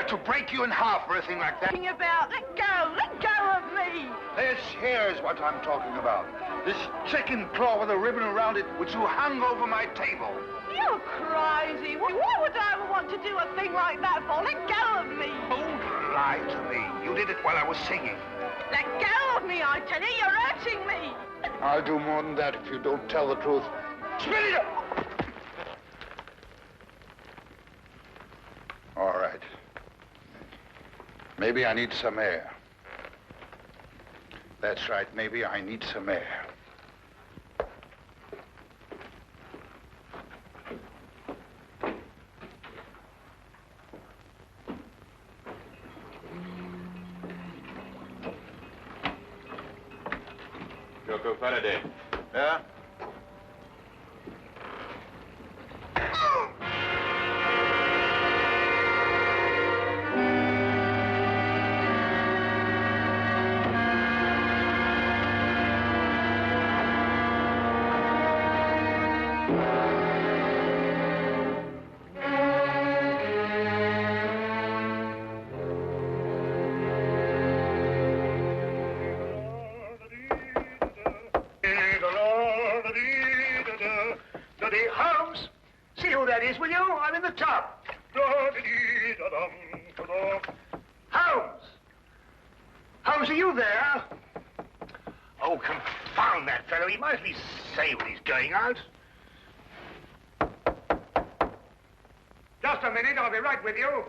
dare to break you in half or anything like that. Talking about? Let go of me. Here's what I'm talking about. This chicken claw with a ribbon around it, which you hung over my table. You're crazy. Why would I ever want to do a thing like that for? Let go of me. Don't lie to me. You did it while I was singing. Let go of me, I tell you. You're hurting me. I'll do more than that if you don't tell the truth. Spit it up! All right. Maybe I need some air. That's right. Maybe I need some air. Dr. Faraday. Yeah? Holmes, see who that is, will you? I'm in the tub. Holmes! Holmes, are you there? Oh, confound that fellow. He might at least say when he's going out. Just a minute, I'll be right with you.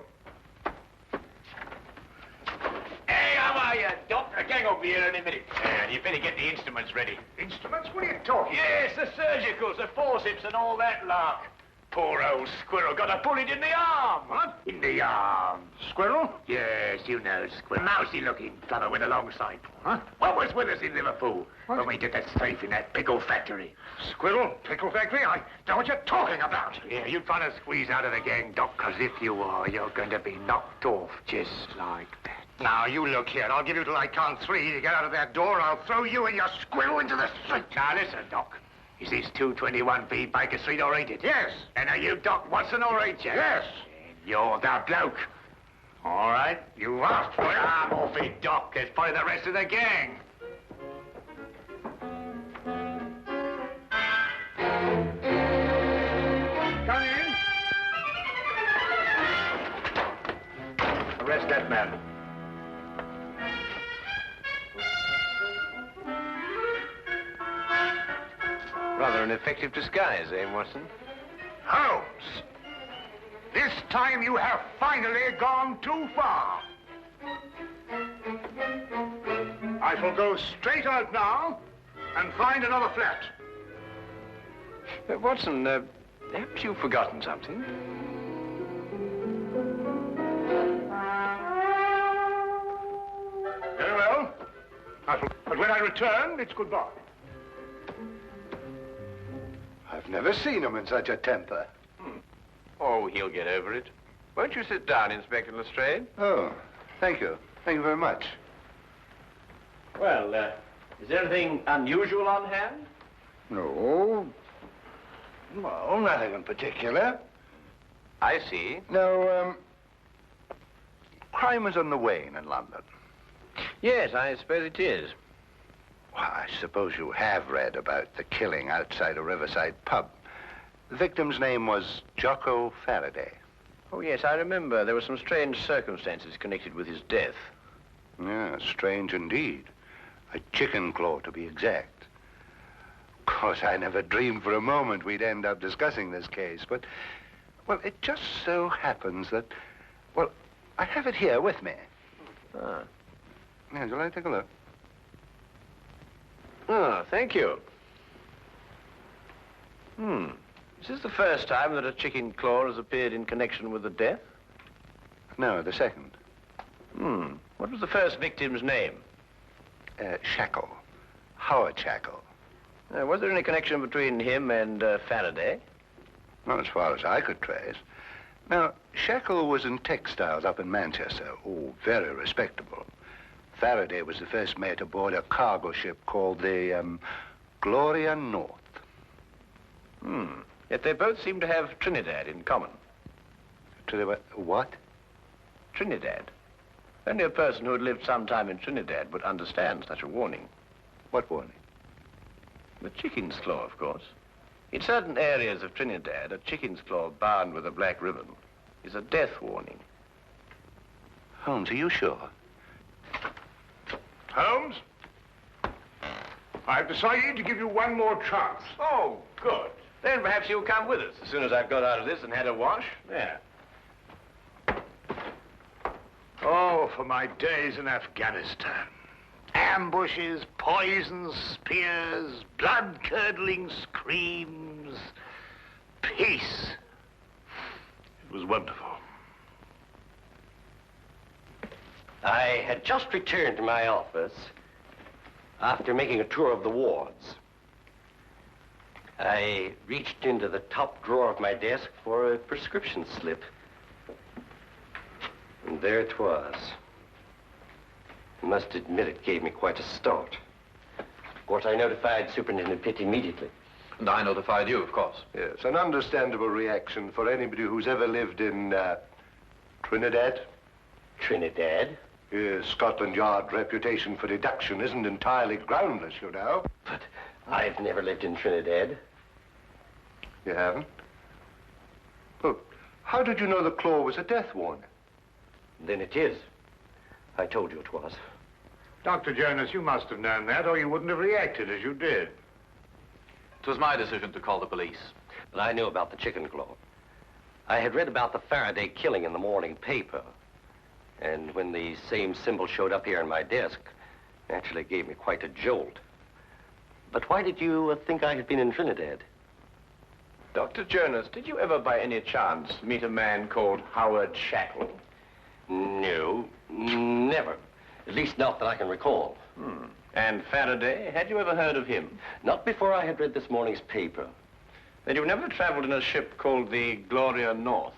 Hey, how are you, Doctor? Gang over here in a minute. And you better get the instruments ready. Instruments? What are you talking Yes, the surgicals, the forceps and all that lark. Poor old squirrel got a bullet in the arm. What? In the arm. Squirrel? Yes, you know, squirrel. Mousy-looking fellow went alongside. Huh? What was with us in Liverpool when we did that safe in that pickle factory? Squirrel? Pickle factory? I know what you're talking about. Yeah, you're trying to squeeze out of the gang, Doc, because if you are, you're going to be knocked off just like that. Now, you look here. I'll give you till I count 3 to get out of that door. I'll throw you and your squirrel into the street. Now, listen, Doc. Is this 221B Baker Street or ain't it? Yes. And are you Doc Watson or ain't you? Yes. And you're the bloke. All right. You asked for it. I'm off it, Doc. There's probably the rest of the gang. Come in. Arrest that man. Rather an effective disguise, eh, Watson? Holmes, this time you have finally gone too far. I shall go straight out now and find another flat. Watson, haven't you forgotten something? Very well. But when I return, it's goodbye. I've never seen him in such a temper. Oh, he'll get over it. Won't you sit down, Inspector Lestrade? Oh, thank you. Thank you very much. Well, is there anything unusual on hand? No. Well, nothing in particular. I see. No, crime is on the wane in London. Yes, I suppose it is. Well, I suppose you have read about the killing outside a riverside pub. The victim's name was Jocko Faraday. Oh, yes, I remember. There were some strange circumstances connected with his death. Yeah, strange indeed. A chicken claw, to be exact. Of course, I never dreamed for a moment we'd end up discussing this case, but, well, it just so happens that, well, I have it here with me. Ah. Yeah, would you like to take a look? Oh, thank you. Is this the first time that a chicken claw has appeared in connection with the death? No, the second. What was the first victim's name? Shackle. Howard Shackle. Was there any connection between him and Faraday? Not as far as I could trace. Now, Shackle was in textiles up in Manchester. Oh, very respectable. Faraday was the first mate aboard a cargo ship called the, Gloria North. Yet they both seem to have Trinidad in common. What? Trinidad. Only a person who had lived some time in Trinidad would understand such a warning. What warning? The chicken's claw, of course. In certain areas of Trinidad, a chicken's claw bound with a black ribbon is a death warning. Holmes, are you sure? Holmes? I've decided to give you one more chance. Oh, good. Then perhaps you'll come with us as soon as I've got out of this and had a wash. There. Oh, for my days in Afghanistan. Ambushes, poisons, spears, blood-curdling screams. Peace. It was wonderful. I had just returned to my office after making a tour of the wards. I reached into the top drawer of my desk for a prescription slip. And there it was. I must admit it gave me quite a start. Of course, I notified Superintendent Pitt immediately. And I notified you, of course. Yes, an understandable reaction for anybody who's ever lived in Trinidad. Trinidad? Yes, Scotland Yard's reputation for deduction isn't entirely groundless, you know. But I've never lived in Trinidad. You haven't? Well, how did you know the claw was a death warning? Then it is. I told you it was. Dr. Jonas, you must have known that, or you wouldn't have reacted as you did. It was my decision to call the police. But I knew about the chicken claw. I had read about the Faraday killing in the morning paper. And when the same symbol showed up here on my desk, it actually gave me quite a jolt. But why did you think I had been in Trinidad? Dr. Jonas, did you ever by any chance meet a man called Howard Shackle? No, never. At least not that I can recall. And Faraday, had you ever heard of him? Not before I had read this morning's paper. Then you've never traveled in a ship called the Gloria North?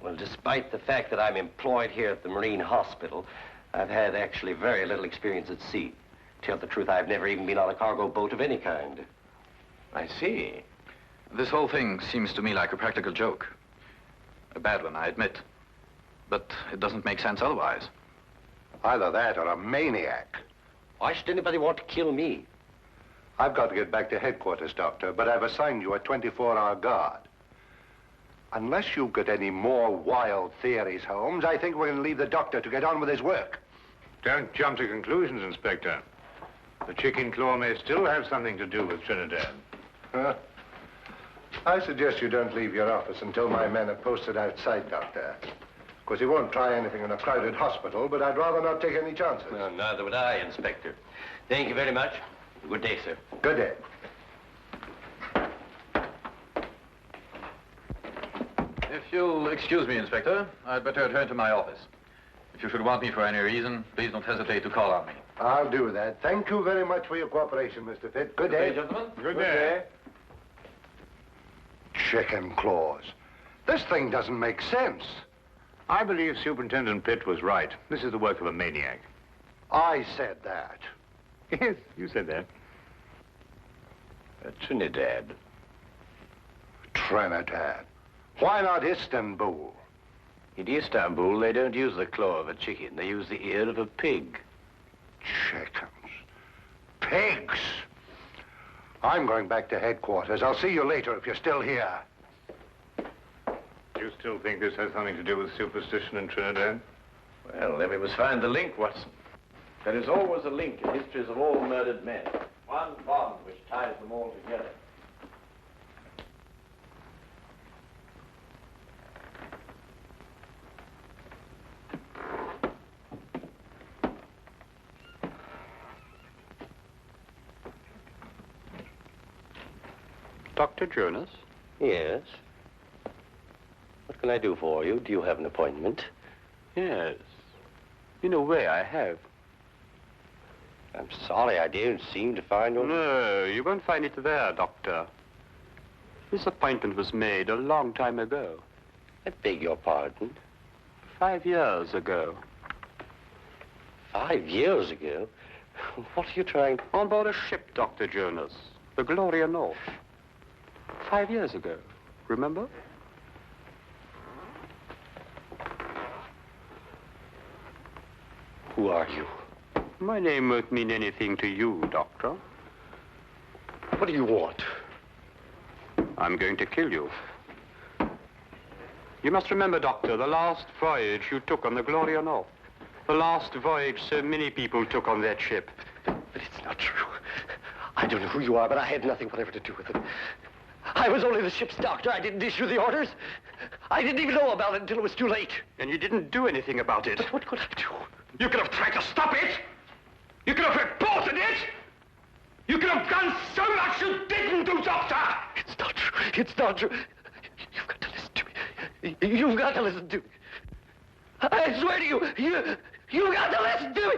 Well, despite the fact that I'm employed here at the Marine Hospital, I've had actually very little experience at sea. To tell the truth, I've never even been on a cargo boat of any kind. I see. This whole thing seems to me like a practical joke. A bad one, I admit. But it doesn't make sense otherwise. Either that or a maniac. Why should anybody want to kill me? I've got to get back to headquarters, Doctor, but I've assigned you a 24-hour guard. Unless you've got any more wild theories, Holmes, I think we're going to leave the doctor to get on with his work. Don't jump to conclusions, Inspector. The chicken claw may still have something to do with Trinidad. Huh? I suggest you don't leave your office until my men are posted outside, Doctor. Of course, he won't try anything in a crowded hospital, but I'd rather not take any chances. Well, neither would I, Inspector. Thank you very much. Good day, sir. Good day. If you'll excuse me, Inspector, I'd better return to my office. If you should want me for any reason, please don't hesitate to call on me. I'll do that. Thank you very much for your cooperation, Mr. Pitt. Good day. gentlemen. Good day. Chicken claws. This thing doesn't make sense. I believe Superintendent Pitt was right. This is the work of a maniac. I said that. Yes, you said that. Trinidad. Trinidad. Why not Istanbul? In Istanbul, they don't use the claw of a chicken. They use the ear of a pig. Chickens. Pigs. I'm going back to headquarters. I'll see you later if you're still here. Do you still think this has something to do with superstition in Trinidad? Well, then we must find the link, Watson. There is always a link in histories of all murdered men. One bond which ties them all together. Dr. Jonas? Yes. What can I do for you? Do you have an appointment? Yes. In a way, I have. I'm sorry, I didn't seem to find your... No, you won't find it there, Doctor. This appointment was made a long time ago. I beg your pardon. 5 years ago. 5 years ago? What are you trying... On board a ship, Dr. Jonas. The Gloria North. 5 years ago. Remember? Who are you? My name won't mean anything to you, Doctor. What do you want? I'm going to kill you. You must remember, Doctor, the last voyage you took on the Gloria North. The last voyage so many people took on that ship. But it's not true. I don't know who you are, but I had nothing whatever to do with it. I was only the ship's doctor. I didn't issue the orders. I didn't even know about it until it was too late. And you didn't do anything about it. But what could I do? You could have tried to stop it. You could have reported it. You could have done so much you didn't do, Doctor. It's not true. It's not true. You've got to listen to me. You've got to listen to me. I swear to you, you've got to listen to me.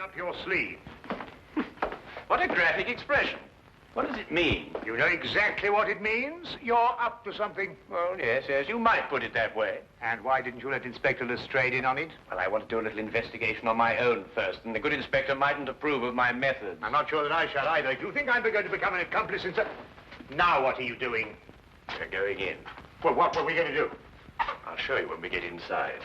Up your sleeve. What a graphic expression. What does it mean? You know exactly what it means. You're up to something. Well, yes, you might put it that way. And why didn't you let Inspector Lestrade in on it? Well, I want to do a little investigation on my own first, and the good inspector mightn't approve of my methods. I'm not sure that I shall either. If you think I'm going to become an accomplice in Now what are you doing? We're going in. Well, what were we going to do? I'll show you when we get inside.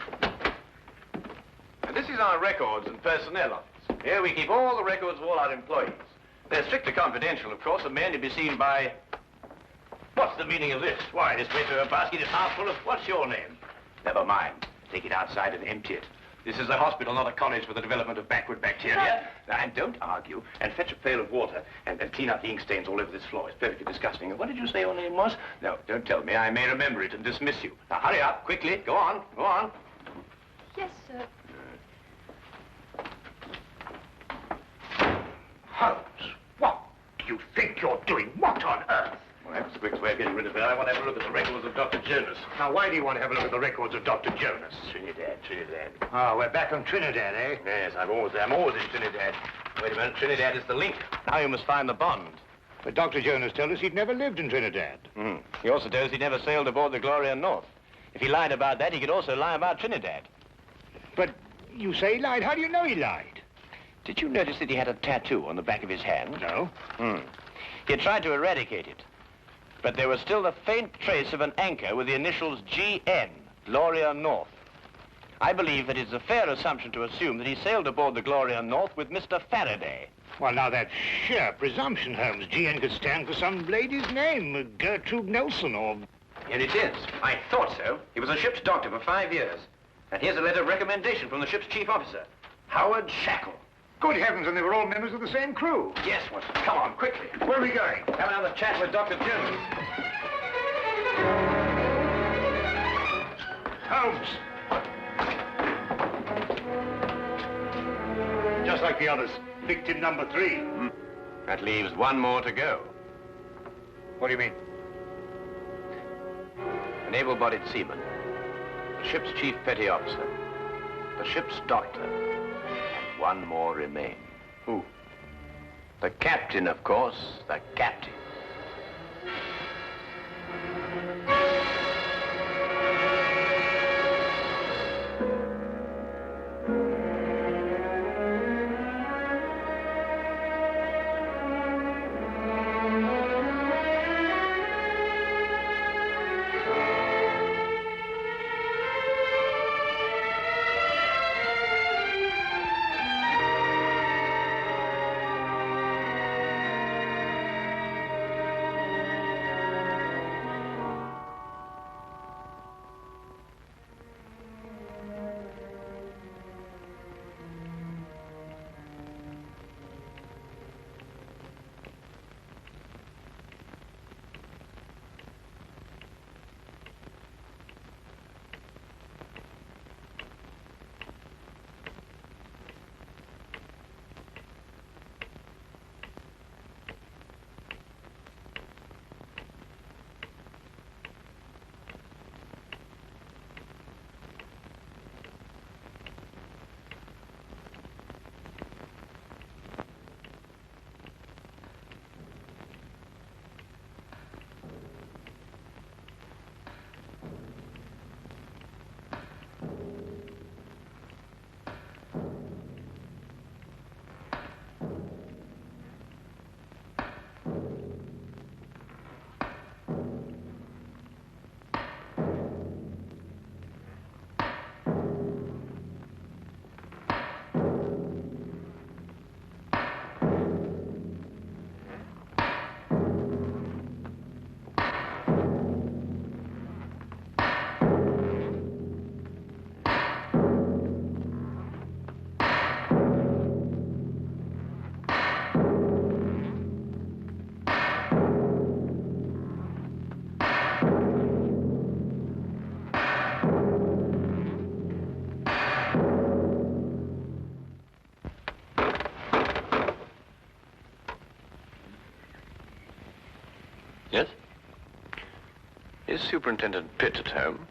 And this is our records and personnel office. Here we keep all the records of all our employees. They're strictly confidential, of course, and may only be seen by... What's the meaning of this? Why, this paper basket is half full of... What's your name? Never mind. Take it outside and empty it. This is a hospital, not a college for the development of backward bacteria. Now, and don't argue, and fetch a pail of water, and clean out the ink stains all over this floor. It's perfectly disgusting. And what did you say your name was? No, don't tell me. I may remember it and dismiss you. Now, hurry up, quickly. Go on, go on. Yes, sir. Holmes, what do you think you're doing? What on earth? Well, that's the quickest way of getting rid of her. I want to have a look at the records of Dr. Jonas. Now, why do you want to have a look at the records of Dr. Jonas? Trinidad. Oh, we're back on Trinidad, eh? Yes, I'm always in Trinidad. Wait a minute, Trinidad is the link. Now you must find the bond. But Dr. Jonas told us he'd never lived in Trinidad. He also told us he never sailed aboard the Gloria North. If he lied about that, he could also lie about Trinidad. But you say he lied. How do you know he lied? Did you notice that he had a tattoo on the back of his hand? No. He had tried to eradicate it. But there was still the faint trace of an anchor with the initials GN, Gloria North. I believe that it's a fair assumption to assume that he sailed aboard the Gloria North with Mr. Faraday. Well, now, that's sheer presumption, Holmes. GN could stand for some lady's name, Gertrude Nelson, or... Here it is. I thought so. He was a ship's doctor for 5 years. And here's a letter of recommendation from the ship's chief officer, Howard Shackle. Good heavens, and they were all members of the same crew. Yes, Watson. Come on, quickly. Where are we going? Have another chat with Dr. Jones. Holmes! Just like the others. Victim number 3. That leaves one more to go. What do you mean? An able-bodied seaman, the ship's chief petty officer, the ship's doctor, and one more remain. Who? The captain, of course, the captain. Is Superintendent Pitt at home?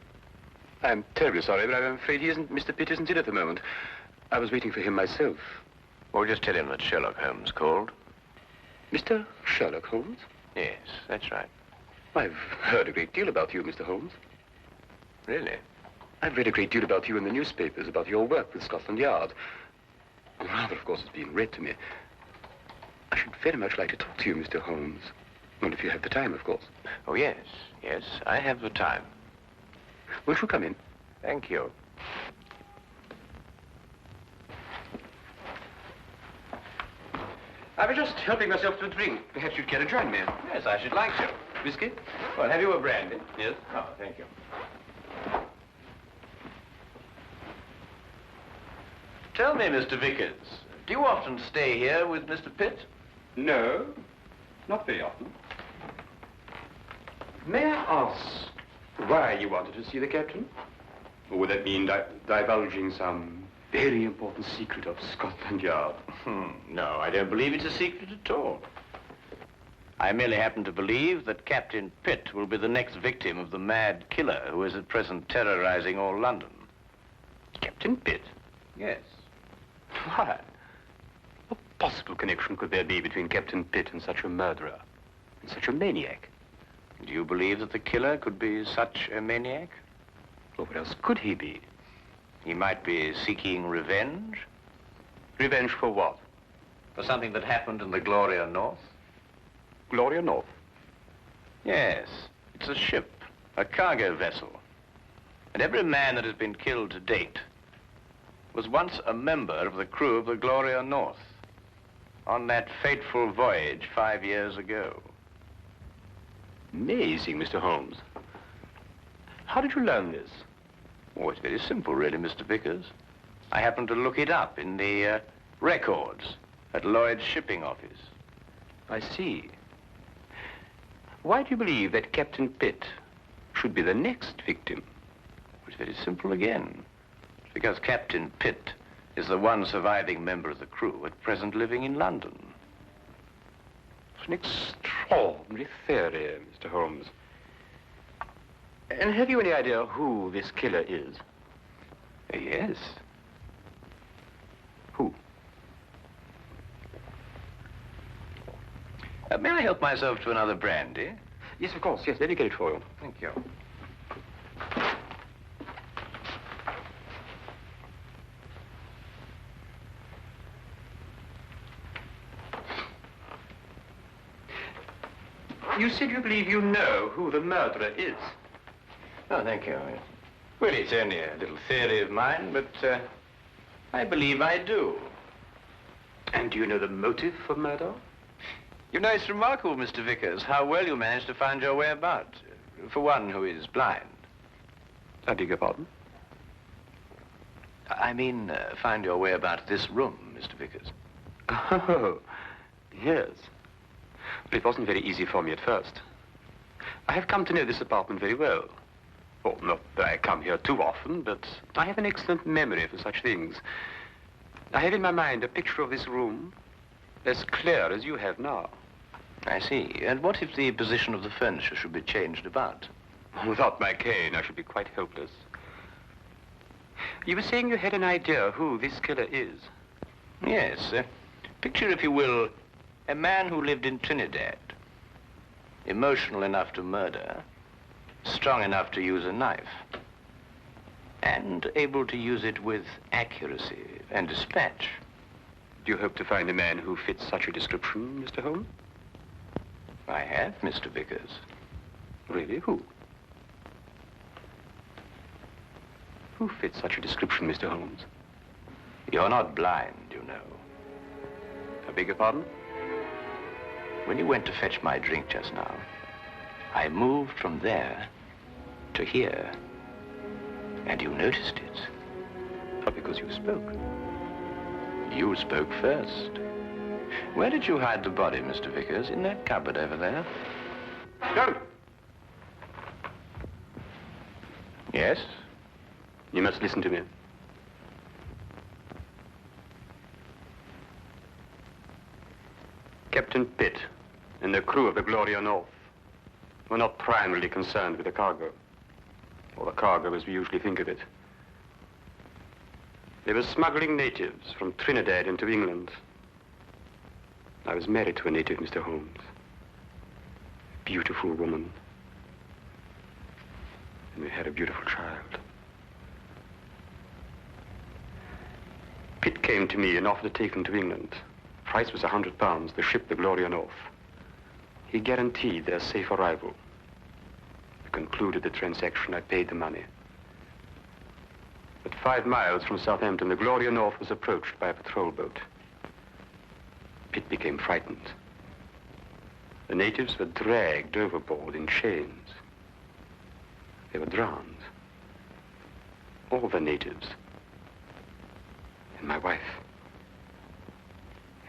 I'm terribly sorry, but I'm afraid Mr. Pitt isn't in at the moment. I was waiting for him myself. Well, just tell him that Sherlock Holmes called. Mr. Sherlock Holmes? Yes, that's right. I've heard a great deal about you, Mr. Holmes. Really? I've read a great deal about you in the newspapers, about your work with Scotland Yard. Rather, of course, it's being read to me. I should very much like to talk to you, Mr. Holmes. Well, if you have the time, of course. Oh, yes, yes, I have the time. Won't you come in? Thank you. I was just helping myself to a drink. Perhaps you'd care to join me. Yes, I should like to. Whiskey? Well, have you a brandy? Yes. Oh, thank you. Tell me, Mr. Vickers, do you often stay here with Mr. Pitt? No, not very often. May I ask why you wanted to see the captain? Or would that mean divulging some very important secret of Scotland Yard? No, I don't believe it's a secret at all. I merely happen to believe that Captain Pitt will be the next victim of the mad killer who is at present terrorizing all London. Captain Pitt? Yes. Why? What possible connection could there be between Captain Pitt and such a murderer, and such a maniac? Do you believe that the killer could be such a maniac? Well, what else could he be? He might be seeking revenge. Revenge for what? For something that happened in the Gloria North. Gloria North? Yes, it's a ship, a cargo vessel. And every man that has been killed to date was once a member of the crew of the Gloria North on that fateful voyage 5 years ago. Amazing, Mr. Holmes. How did you learn this? Oh, it's very simple, really, Mr. Vickers. I happened to look it up in the records at Lloyd's shipping office. I see. Why do you believe that Captain Pitt should be the next victim? It's very simple again. It's because Captain Pitt is the one surviving member of the crew at present living in London. It's an extraordinary theory, Mr. Holmes. And have you any idea who this killer is? Yes. Who? May I help myself to another brandy? Yes, of course. Yes, let me get it for you. Thank you. You said you believe you know who the murderer is. Oh, thank you. Well, it's only a little theory of mine, but I believe I do. And do you know the motive for murder? You know, it's remarkable, Mr. Vickers, how well you managed to find your way about, for one who is blind. I beg your pardon? I mean, find your way about this room, Mr. Vickers. Oh, yes. But it wasn't very easy for me at first. I have come to know this apartment very well. Oh, not that I come here too often, but I have an excellent memory for such things. I have in my mind a picture of this room as clear as you have now. I see. And what if the position of the furniture should be changed about? Without my cane, I should be quite helpless. You were saying you had an idea who this killer is. Yes. Picture, if you will, a man who lived in Trinidad. Emotional enough to murder, strong enough to use a knife, and able to use it with accuracy and dispatch. Do you hope to find a man who fits such a description, Mr. Holmes? I have, Mr. Vickers. Really? Who? Who fits such a description, Mr. Holmes? You're not blind, you know. I beg your pardon? When you went to fetch my drink just now, I moved from there to here, and you noticed it. Oh, because you spoke. You spoke first. Where did you hide the body, Mr. Vickers? In that cupboard over there? Don't! Yes? You must listen to me. Captain Pitt and the crew of the Gloria North were not primarily concerned with the cargo, or the cargo as we usually think of it. They were smuggling natives from Trinidad into England. I was married to a native, Mr. Holmes. A beautiful woman. And we had a beautiful child. Pitt came to me and offered to take them to England. Price was £100, the ship, the Gloria North. He guaranteed their safe arrival. We concluded the transaction. I paid the money. But 5 miles from Southampton, the Gloria North was approached by a patrol boat. Pitt became frightened. The natives were dragged overboard in chains. They were drowned. All the natives. And my wife.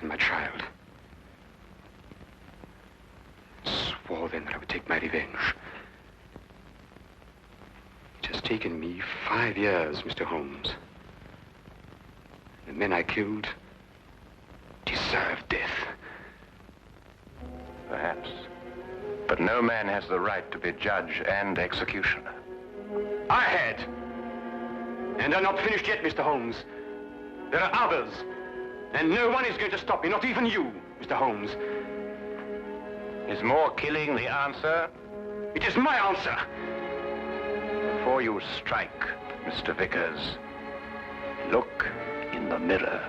And my child. Swore then that I would take my revenge. It has taken me 5 years, Mr. Holmes. The men I killed deserved death. Perhaps. But no man has the right to be judge and executioner. I had. And I'm not finished yet, Mr. Holmes. There are others. And no one is going to stop me, not even you, Mr. Holmes. Is more killing the answer? It is my answer. Before you strike, Mr. Vickers, look in the mirror.